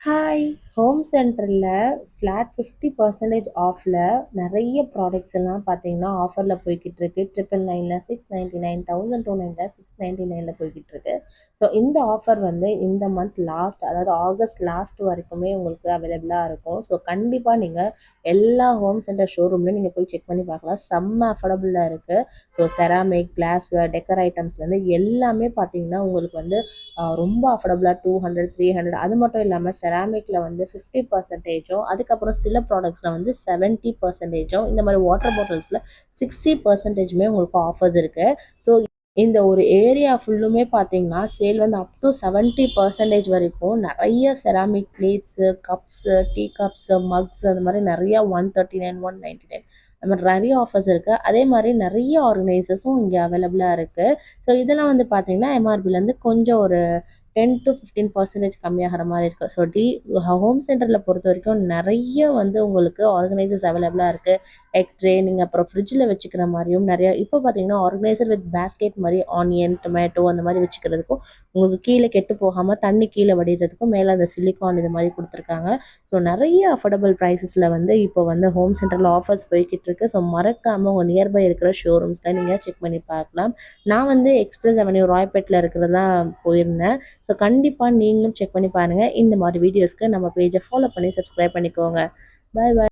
Hi! Home சென்டர்ல flat 50% ஆஃப்ல நெறைய ப்ராடக்ட்ஸ் எல்லாம் பார்த்தீங்கன்னா, ஆஃபர்ல போய்க்கிட்டு இருக்கு. 999ல 699, 1299ல 699ல போய்க்கிட்டு இருக்கு. ஸோ இந்த ஆஃபர் வந்து இந்த மந்த் லாஸ்ட் அதாவது ஆகஸ்ட் லாஸ்ட் வரைக்குமே உங்களுக்கு அவைலபிளா இருக்கும். ஸோ கண்டிப்பா நீங்க எல்லா ஹோம் சென்டர் ஷோரூம்லயும் நீங்க போய் செக் பண்ணி பார்க்கலாம். செம்ம அஃபோர்டபுளா இருக்கு. ஸோ செராமிக், கிளாஸ்வேர், டெக்கர் ஐட்டம்ஸ்லேருந்து எல்லாமே பார்த்தீங்கன்னா, உங்களுக்கு வந்து ரொம்ப அஃபோர்டபுளா 200, 300 அது மட்டும் இல்லாம செராமிக்ல வந்து 50%, அதுக்கப்புறம் சில ப்ராடக்ட்ஸ்ல வந்து 70%, இந்த மாதிரி வாட்டர் பாட்டில்ஸ்ல 60%மே உங்களுக்கு ஆஃபர்ஸ் இருக்கு. ஸோ இந்த ஒரு ஏரியா ஃபுல்லுமே பார்த்தீங்கன்னா, சேல் வந்து அப் டு 70% வரைக்கும் நெறைய ceramic plates, cups, tea cups, mugs அந்த மாதிரி நெறைய 139, 199 அந்த மாதிரி நெறைய ஆஃபர்ஸ் இருக்கு. அதே மாதிரி நெறைய ஆர்கனைசர்ஸும் இங்க அவைலபிளா இருக்கு. ஸோ இதெல்லாம் வந்து பார்த்தீங்கன்னா, எம்ஆர்பிலேருந்து கொஞ்சம் ஒரு 10 to 15% கம்மியாகிற மாதிரி இருக்கு. ஸோ ஹோம் சென்டர்ல பொறுத்தவரைக்கும் நெறைய வந்து உங்களுக்கு ஆர்கனைசர்ஸ் அவைலபிளா இருக்கு. எக் ட்ரே நீங்க அப்புறம் ஃப்ரிட்ஜில் வச்சுக்கிற மாதிரியும் நெறைய இப்போ பார்த்தீங்கன்னா, ஆர்கனைசர் வித் பேஸ்கெட் மாதிரி ஆனியன், டொமேட்டோ அந்த மாதிரி வச்சுக்கிறதுக்கும், உங்களுக்கு கீழே கெட்டு போகாம தண்ணி கீழே வடிகிறதுக்கும் மேலே அந்த சிலிக்கான் இது மாதிரி குடுத்துருக்காங்க. ஸோ நெறைய அஃபோர்டபுள் ப்ரைஸஸ்ல வந்து இப்போ வந்து ஹோம் சென்டர்ல ஆஃபர்ஸ் போய்க்கிட்டு இருக்கு. ஸோ மறக்காம உங்க நியர்பை இருக்கிற ஷோரூம்ஸ்ல நீங்க செக் பண்ணி பார்க்கலாம். நான் வந்து எக்ஸ்பிரஸ் அவென்யூ ராயப்பேட்ல இருக்கிறதான் போயிருந்தேன். ஸோ கண்டிப்பாக நீங்களும் செக் பண்ணி பாருங்கள். இந்த மாதிரி வீடியோஸ்க்கு நம்ம பேஜை ஃபாலோ பண்ணி சப்ஸ்கிரைப் பண்ணிக்கோங்க. பாய் பாய்.